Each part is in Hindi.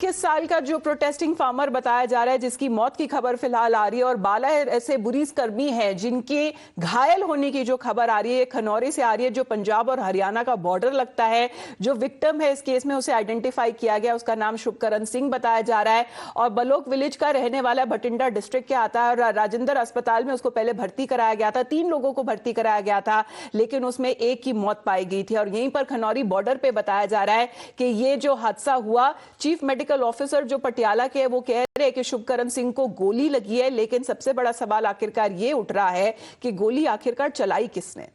21 साल का जो प्रोटेस्टिंग फार्मर बताया जा रहा है, जिसकी मौत की खबर फिलहाल आ रही है, और 12 ऐसे पुलिस कर्मी हैं जिनके घायल होने की जो खबर आ रही है, खनौरी से आ रही है, जो पंजाब और हरियाणा का बॉर्डर लगता है। जो विक्टिम है इस केस में, उसे आइडेंटिफाई किया गया, उसका नाम शुभकरण सिंह बताया जा रहा है और बलोक विलेज का रहने वाला, भटिंडा डिस्ट्रिक्ट के आता है। और राजेंद्र अस्पताल में उसको पहले भर्ती कराया गया था, 3 लोगों को भर्ती कराया गया था, लेकिन उसमें एक की मौत पाई गई थी। और यहीं पर खनौरी बॉर्डर पे बताया जा रहा है कि ये जो हादसा हुआ, चीफ मेडिकल ऑफिसर जो पटियाला के हैं वो कह रहे हैं कि शुभकरण सिंह को गोली लगी है, लेकिन सबसे बड़ा सवाल आखिरकार ये उठ रहा है कि गोली आखिरकार चलाई किसने।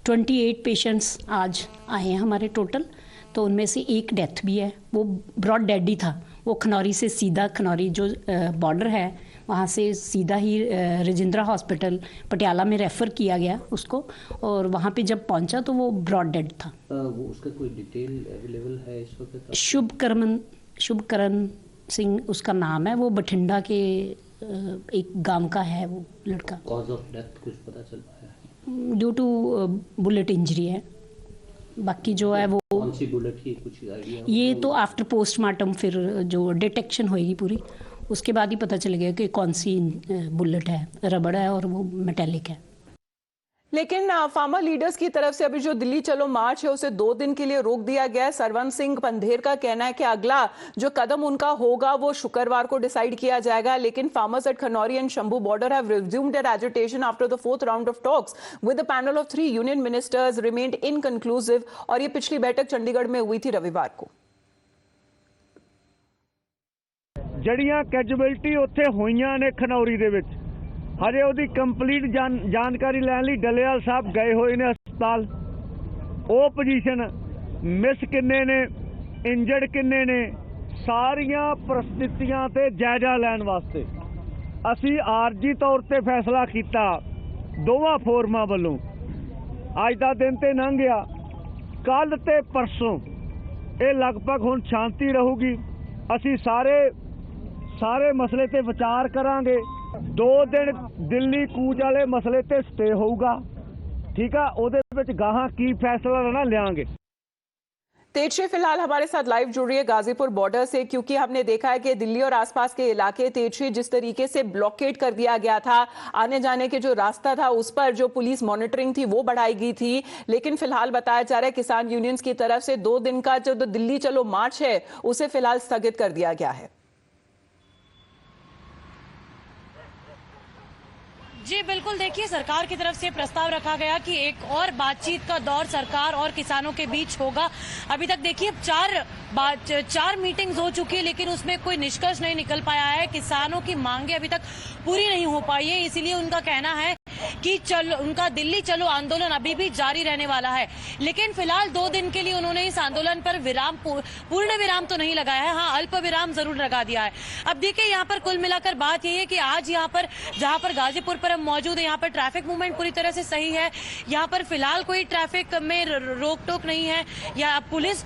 28 पेशेंट्स आज आए हैं हमारे टोटल, तो उनमें से एक डेथ भी है, वो ब्रॉड डेड ही था। वो खनौरी से सीधा, खनौरी जो बॉर्डर है वहाँ से सीधा ही राजेंद्र हॉस्पिटल पटियाला में रेफ़र किया गया उसको, और वहाँ पे जब पहुँचा तो वो ब्रॉड डेड था। वो उसका कोई डिटेल अवेलेबल है इस वक्त? शुभकरण सिंह उसका नाम है, वो बठिंडा के एक गांव का है वो लड़का। कॉज ऑफ डेथ कुछ पता चल पाया? ड्यू टू बुलेट इंजरी है। बाकी जो है वो कौन सी बुलेट की कुछ आइडिया? ये तो आफ्टर पोस्टमार्टम फिर जो डिटेक्शन होएगी पूरी, उसके बाद ही पता चलेगा कि कौन सी बुलेट है, रबड़ है और वो मेटेलिक है। लेकिन फार्मर लीडर्स की तरफ से अभी जो दिल्ली चलो मार्च है उसे 2 दिन के लिए रोक दिया गया है। सरवन सिंह पंधेर का कहना है कि अगला जो कदम उनका होगा वो शुक्रवार को डिसाइड किया जाएगा। लेकिन farmers at Khanauri and Shambhu border have resumed their agitation after the 4th round of talks with the panel of 3 union ministers remained inconclusive. और ये पिछली बैठक चंडीगढ़ में हुई थी रविवार को। जड़ियां कैजुअलिटी उत्थे होईयां ने खनौरी दे विच, हजे ਉਹਦੀ ਕੰਪਲੀਟ ਜਾਣਕਾਰੀ ਲੈਣ ਲਈ ਡੱਲੇਵਾਲ ਸਾਹਿਬ ਗਏ ਹੋਏ ਨੇ ਹਸਪਤਾਲ। ਉਹ ਪੋਜੀਸ਼ਨ ਮਿਸ ਕਿੰਨੇ ਨੇ, ਇੰਜਰਡ ਕਿੰਨੇ ਨੇ, ਸਾਰੀਆਂ ਪ੍ਰਸਥਿਤੀਆਂ ਤੇ ਜਾਇਜ਼ਾ ਲੈਣ ਵਾਸਤੇ ਅਸੀਂ ਆਰਜੀ ਤੌਰ ਤੇ ਫੈਸਲਾ ਕੀਤਾ ਦੋਵਾਂ ਫੋਰਮਾਂ ਵੱਲੋਂ। ਅੱਜ ਦਾ ਦਿਨ ਤੇ ਲੰਘ ਗਿਆ, ਕੱਲ ਤੇ ਪਰਸੋਂ ਇਹ ਲਗਭਗ ਹੁਣ ਸ਼ਾਂਤੀ ਰਹੂਗੀ। ਅਸੀਂ ਸਾਰੇ ਮਸਲੇ ਤੇ ਵਿਚਾਰ ਕਰਾਂਗੇ। 2 दिन दिल्ली कूच वाले मसले ते स्टे होगा, ठीक है, ਉਹਦੇ ਵਿੱਚ ਗਾਹਾਂ ਕੀ फैसला लेना ਲਿਆਂਗੇ। तेजश्री फिलहाल हमारे साथ लाइव जुड़ रही है गाजीपुर बॉर्डर से, क्योंकि हमने देखा है कि दिल्ली और आसपास के इलाके, तेजश्री, जिस तरीके से ब्लॉकेड कर दिया गया था, आने जाने के जो रास्ता था उस पर जो पुलिस मॉनिटरिंग थी वो बढ़ाई गई थी। लेकिन फिलहाल बताया जा रहा है किसान यूनियंस की तरफ से 2 दिन का जो दिल्ली चलो मार्च है उसे फिलहाल स्थगित कर दिया गया है। जी बिल्कुल, देखिए सरकार की तरफ से प्रस्ताव रखा गया कि एक और बातचीत का दौर सरकार और किसानों के बीच होगा। अभी तक देखिए 4 मीटिंग्स हो चुकी है, लेकिन उसमें कोई निष्कर्ष नहीं निकल पाया है। किसानों की मांगे अभी तक पूरी नहीं हो पाई है, इसीलिए उनका कहना है कि उनका दिल्ली चलो आंदोलन अभी भी जारी रहने वाला है। लेकिन फिलहाल 2 दिन के लिए उन्होंने इस आंदोलन पर विराम, पूर्ण विराम तो नहीं लगाया है, हाँ अल्प विराम जरूर लगा दिया है। अब देखिए यहाँ पर कुल मिलाकर बात यही है कि आज यहाँ पर जहाँ पर गाजीपुर पर हम मौजूद है, यहाँ पर ट्रैफिक मूवमेंट पूरी तरह से सही है। यहाँ पर फिलहाल कोई ट्रैफिक में रोक टोक नहीं है, या पुलिस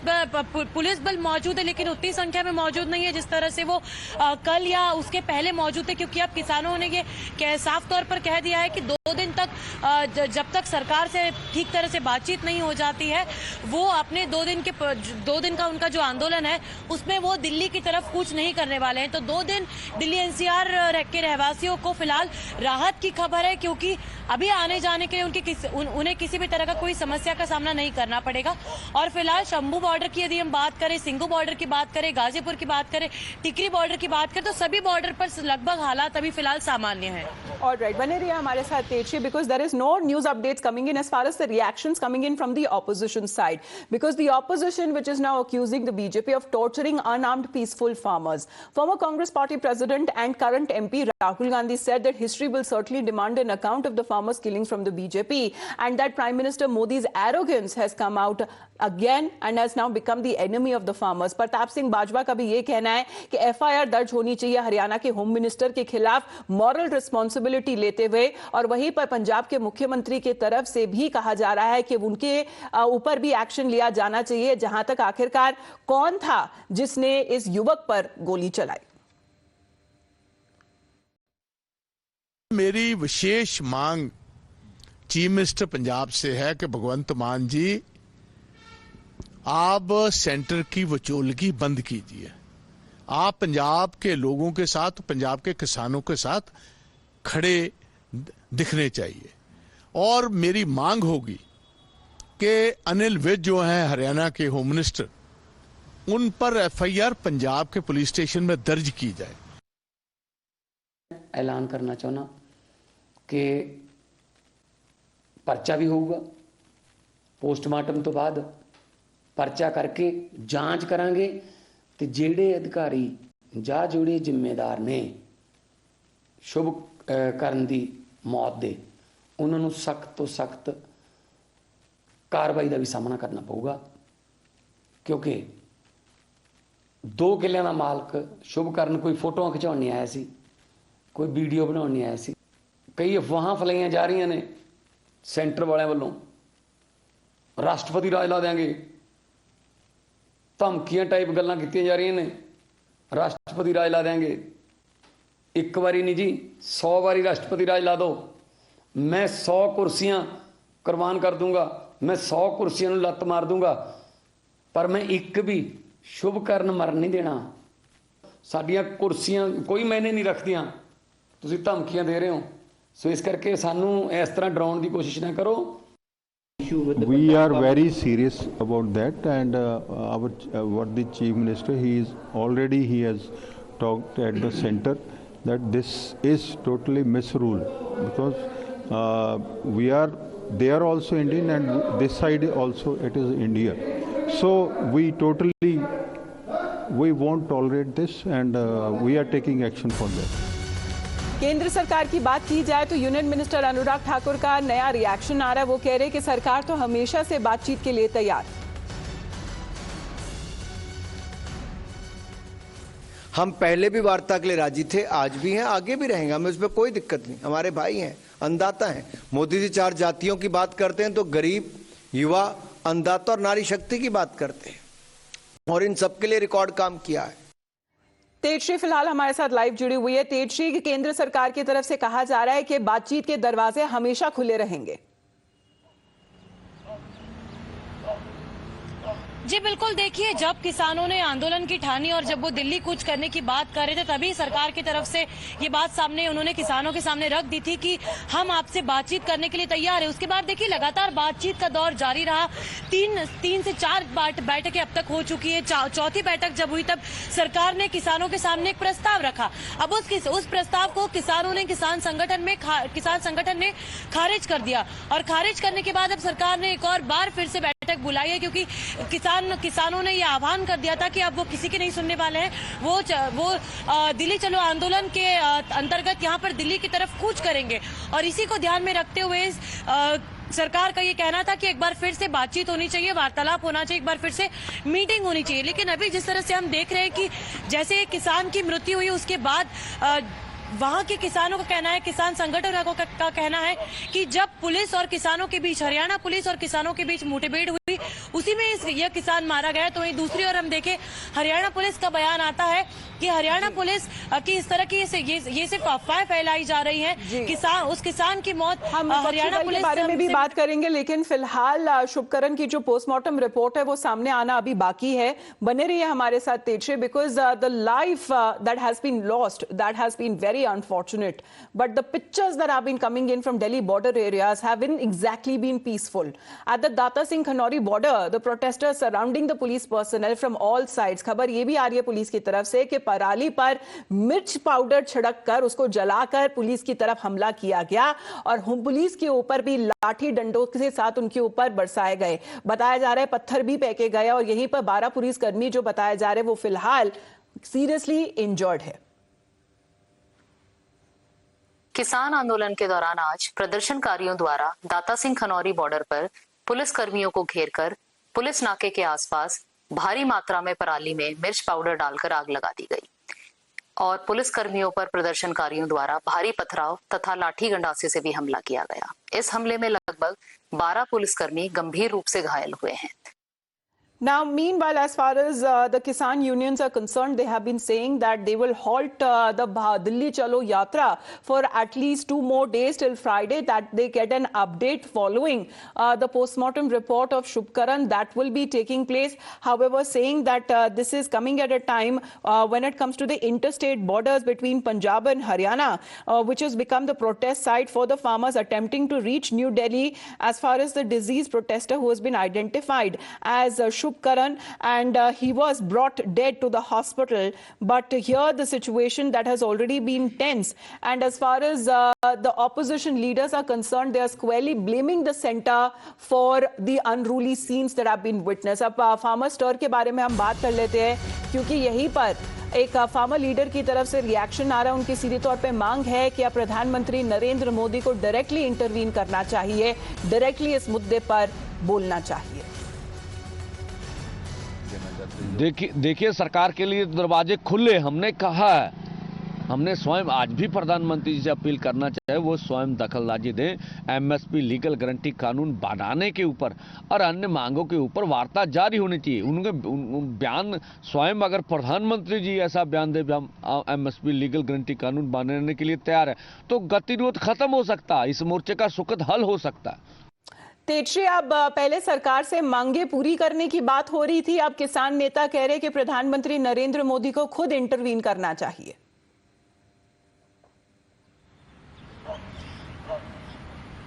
बल मौजूद है, लेकिन उतनी संख्या में मौजूद नहीं है जिस तरह से वो कल या उसके पहले मौजूद थे। क्योंकि अब किसानों ने ये साफ तौर पर कह दिया है कि 2 दिन तक जब तक सरकार से ठीक तरह से बातचीत नहीं हो जाती है, वो अपने 2 दिन का उनका जो आंदोलन है उसमें वो दिल्ली की तरफ कूच नहीं करने वाले हैं। तो 2 दिन दिल्ली एनसीआर के रहवासियों को फिलहाल राहत की खबर है, क्योंकि अभी आने जाने के लिए उन्हें किसी भी तरह का कोई समस्या का सामना नहीं करना पड़ेगा। और फिलहाल शंभू बॉर्डर की यदि हम बात करें, सिंघू बॉर्डर की बात करें, गाजीपुर की बात करें, टिकरी बॉर्डर की बात करें, तो सभी बॉर्डर पर लगभग हालात अभी फिलहाल सामान्य है। Alright, बने रहिए हमारे साथ Tejashri, because there is no news updates coming in as far as the reactions coming in from the opposition side, because the opposition which is now accusing the BJP of torturing unarmed peaceful farmers. Former Congress party president and current MP Rahul Gandhi said that history will certainly demand an account of the farmers' killings from the BJP, and that Prime Minister Modi's arrogance has come out again and has now become the enemy of the farmers. Pratap Singh Bajwa का भी ये कहना है कि FIR दर्ज होनी चाहिए हरियाणा के होम मिनिस्टर के खिलाफ, मॉरल रिस्पॉन्सिबिलिटी लेते हुए। और वहीं पर पंजाब के मुख्यमंत्री की तरफ से भी कहा जा रहा है कि उनके ऊपर भी एक्शन लिया जाना चाहिए। जहां तक आखिरकार कौन था जिसने इस युवक पर गोली चलाई। मेरी विशेष मांग चीफ मिनिस्टर पंजाब से है कि भगवंत मान जी आप सेंटर की वचोलगी बंद कीजिए। आप पंजाब के लोगों के साथ, पंजाब के किसानों के साथ खड़े दिखने चाहिए। और मेरी मांग होगी कि अनिल विज जो हैं हरियाणा के होम मिनिस्टर, उन पर एफआईआर पंजाब के पुलिस स्टेशन में दर्ज की जाए। ऐलान करना चाहना कि परचा भी होगा, पोस्टमार्टम तो बाद परचा करके जांच करांगे ते जेड़े अधिकारी ਜਾਂ ਜਿਹੜੇ ਜ਼ਿੰਮੇਦਾਰ ਨੇ शुभ ਕਰਨ ਦੀ मौत ਦੇ, ਉਹਨਾਂ ਨੂੰ सख्त ਤੋਂ सख्त कार्रवाई का भी सामना करना पऊगा। क्योंकि 2 किलियां का मालक शुभ ਕਰਨ कोई फोटो खिचाउण नहीं आया सी, कोई वीडियो बनाउण नहीं आया सी। कई अफवाहां फैलाईਆਂ जा रही ने सेंटर वालिਆਂ ਵੱਲੋਂ, राष्ट्रपति राज ला देंगे, धमकियां टाइप गल्लां कीतियां जा रही ने, राष्ट्रपति राज ला देंगे। एक बारी नहीं जी, 100 बारी राष्ट्रपति राज ला दो, मैं 100 कुर्सियां कुर्बान कर दूंगा, मैं 100 कुर्सियां नूं लत्त मार दूंगा, पर मैं एक भी शुभ ਕਰਨ मर नहीं देना। साडियां कुर्सियां कोई मैंने नहीं रखदियां, तुसीं धमकियां दे रहे हो। सो इस करके सानू इस तरह डराउण दी कोशिश ना करो। We are very serious about that, and what the Chief Minister, he has talked at the center that this is totally misrule, because they are also Indian, and this side also it is India. So we won't tolerate this, and we are taking action for that. केंद्र सरकार की बात की जाए तो यूनियन मिनिस्टर अनुराग ठाकुर का नया रिएक्शन आ रहा है। वो कह रहे हैं कि सरकार तो हमेशा से बातचीत के लिए तैयार। हम पहले भी वार्ता के लिए राजी थे, आज भी हैं, आगे भी रहेंगे, हमें उसमें कोई दिक्कत नहीं। हमारे भाई हैं, अन्नदाता हैं। मोदी जी 4 जातियों की बात करते हैं तो गरीब, युवा, अन्नदाता और नारी शक्ति की बात करते हैं, और इन सबके लिए रिकॉर्ड काम किया है। तेजश्री फिलहाल हमारे साथ लाइव जुड़ी हुई है। तेजश्री, केंद्र सरकार की तरफ से कहा जा रहा है कि बातचीत के दरवाजे हमेशा खुले रहेंगे। जी बिल्कुल, देखिए जब किसानों ने आंदोलन की ठानी और जब वो दिल्ली कूच करने की बात कर रहे थे, तभी सरकार की तरफ से ये बात सामने उन्होंने किसानों के सामने रख दी थी कि हम आपसे बातचीत करने के लिए तैयार है। उसके बाद देखिए लगातार बातचीत का दौर जारी रहा। 3 से 4 बैठकें अब तक हो चुकी है। चौथी बैठक जब हुई तब सरकार ने किसानों के सामने एक प्रस्ताव रखा। अब उस प्रस्ताव को किसानों ने किसान संगठन ने खारिज कर दिया, और खारिज करने के बाद अब सरकार ने एक और बार फिर से बैठक बुलाई है, क्योंकि किसानों ने ये आह्वान कर दिया था कि अब वो किसी की नहीं सुनने वाले हैं। वो दिल्ली चलो आंदोलन के अंतर्गत यहाँ पर दिल्ली की तरफ कूच करेंगे, और इसी को ध्यान में रखते हुए सरकार का ये कहना था कि एक बार फिर से बातचीत होनी चाहिए, वार्तालाप होना चाहिए, एक बार फिर से मीटिंग होनी चाहिए। लेकिन अभी जिस तरह से हम देख रहे हैं कि जैसे किसान की मृत्यु हुई उसके बाद वहां के किसानों का कहना है, किसान संगठनों का कहना है कि जब पुलिस और किसानों के बीच, हरियाणा पुलिस और किसानों के बीच मुठभेड़ हुई, उसी में यह किसान मारा गया। तो वहीं दूसरी ओर हम देखें, हरियाणा पुलिस का बयान आता है कि हरियाणा पुलिस की इस तरह की ये सिर्फ अफवाहें फैलाई जा रही हैं। उस किसान की मौत हम हरियाणा पुलिस के बारे में भी बात करेंगे, लेकिन फिलहाल शुभकरण की जो पोस्टमार्टम रिपोर्ट है वो सामने आना अभी बाकी है। बने रहिए हमारे साथ Tejashree, because the life that has been lost, that has been very unfortunate, but the pictures that have been coming in from Delhi border areas haven't exactly been peaceful. At the Data Singh Khanori border, the protesters surrounding the police personnel from all sides. खबर ये भी आ रही है पुलिस की तरफ से कि पराली पर मिर्च पाउडर छिड़क कर उसको जलाकर पुलिस की तरफ हमला किया गया, और पुलिस के ऊपर भी लाठी डंडों के साथ उनके ऊपर बरसाए गए। बताया जा रहा है पत्थर भी फेंके गए, और यहीं पर 12 पुलिसकर्मी जो बताया जा रहे हैं वो फिलहाल सीरियसली इंजर्ड है। किसान आंदोलन के दौरान आज प्रदर्शनकारियों द्वारा दाता सिंह खनौरी बॉर्डर पर पुलिस कर्मियों को घेरकर पुलिस नाके के आसपास भारी मात्रा में पराली में मिर्च पाउडर डालकर आग लगा दी गई, और पुलिस कर्मियों पर प्रदर्शनकारियों द्वारा भारी पथराव तथा लाठी गंडासे से भी हमला किया गया। इस हमले में लगभग 12 पुलिसकर्मी गंभीर रूप से घायल हुए हैं। Now, meanwhile, as far as the Kisan unions are concerned, they have been saying that they will halt the Dilli Chalo Yatra for at least 2 more days till Friday, that they get an update following the postmortem report of Shubhkaran that will be taking place. However, saying that this is coming at a time when it comes to the interstate borders between Punjab and Haryana, which has become the protest site for the farmers attempting to reach New Delhi. As far as the deceased protester who has been identified as Shubhkaran, and he was brought dead to the hospital. But here the situation that has already been tense. And as far as the opposition leaders are concerned, they are squarely blaming the centre for the unruly scenes that have been witnessed. अब फार्मर स्टर के बारे में हम बात कर लेते हैं, क्योंकि यहीं पर एक फार्मर लीडर की तरफ से रिएक्शन आ रहा है। उनकी सीधे तौर पे मांग है कि प्रधानमंत्री नरेंद्र मोदी को डायरेक्टली इंटरवीन करना चाहिए, डायरेक्टली इस मुद्दे पर बोलना चाहिए। देखिए सरकार के लिए दरवाजे खुले। हमने कहा है, हमने स्वयं आज भी प्रधानमंत्री जी से अपील करना चाहिए वो स्वयं दखलंदाजी दें, एमएसपी लीगल गारंटी कानून बनाने के ऊपर और अन्य मांगों के ऊपर वार्ता जारी होनी चाहिए। उनके बयान स्वयं अगर प्रधानमंत्री जी ऐसा बयान दे एमएसपी लीगल गारंटी कानून बनाने के लिए तैयार है तो गतिरोध खत्म हो सकता है, इस मोर्चे का सुखद हल हो सकता है। तेजश्री, अब पहले सरकार से मांगे पूरी करने की बात हो रही थी, अब किसान नेता कह रहे कि प्रधानमंत्री नरेंद्र मोदी को खुद इंटरवीन करना चाहिए।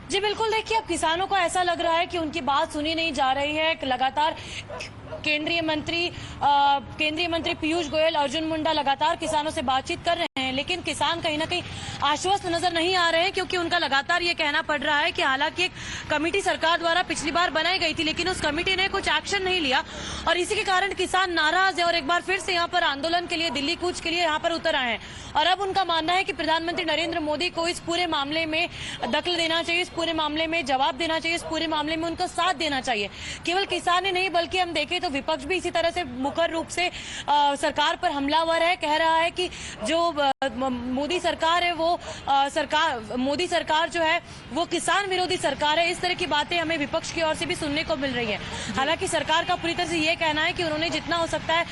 जी बिल्कुल, देखिए अब किसानों को ऐसा लग रहा है कि उनकी बात सुनी नहीं जा रही है। लगातार केंद्रीय मंत्री पीयूष गोयल, अर्जुन मुंडा लगातार किसानों से बातचीत कर रहे हैं, लेकिन किसान कहीं ना कहीं आश्वस्त नजर नहीं आ रहे हैं, क्योंकि उनका लगातार ये कहना पड़ रहा है कि हालांकि एक कमेटी सरकार द्वारा पिछली बार बनाई गई थी, लेकिन उस कमेटी ने कुछ एक्शन नहीं लिया और इसी के कारण किसान नाराज है और एक बार फिर से यहाँ पर आंदोलन के लिए, दिल्ली कूच के लिए यहाँ पर उतर आए हैं। और अब उनका मानना है कि प्रधानमंत्री नरेंद्र मोदी को इस पूरे मामले में दखल देना चाहिए, इस पूरे मामले में जवाब देना चाहिए, इस पूरे मामले में उनको साथ देना चाहिए। केवल किसान ही नहीं बल्कि हम देखें तो विपक्ष भी इसी तरह से मुखर रूप से सरकार पर हमलावर है, कह रहा है कि जो मोदी सरकार है वो मोदी सरकार जो है वो किसान विरोधी सरकार है। इस तरह की बातें हमें विपक्ष की ओर से भी सुनने को मिल रही है। हालांकि सरकार का पूरी तरह से ये कहना है कि उन्होंने जितना हो सकता है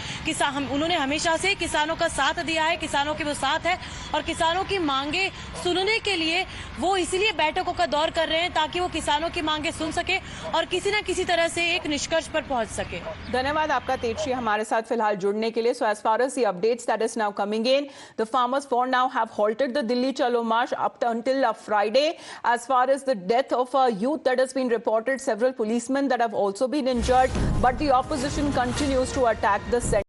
उन्होंने हमेशा से किसानों का साथ दिया है, किसानों के वो साथ है और किसानों की मांगे सुनने के लिए वो इसीलिए बैठकों का दौर कर रहे हैं ताकि वो किसानों की मांगे सुन सके और किसी न किसी तरह से एक निष्कर्ष पर पहुंच सके। धन्यवाद आपका तेजश्री हमारे साथ फिलहाल जुड़ने के लिए। So as far as the updates that is now coming in, the farmers for now have halted the Dilli Chalo March up until Friday. As far as the death of a youth that has been reported, several policemen that have also been injured, but the opposition continues to attack the center.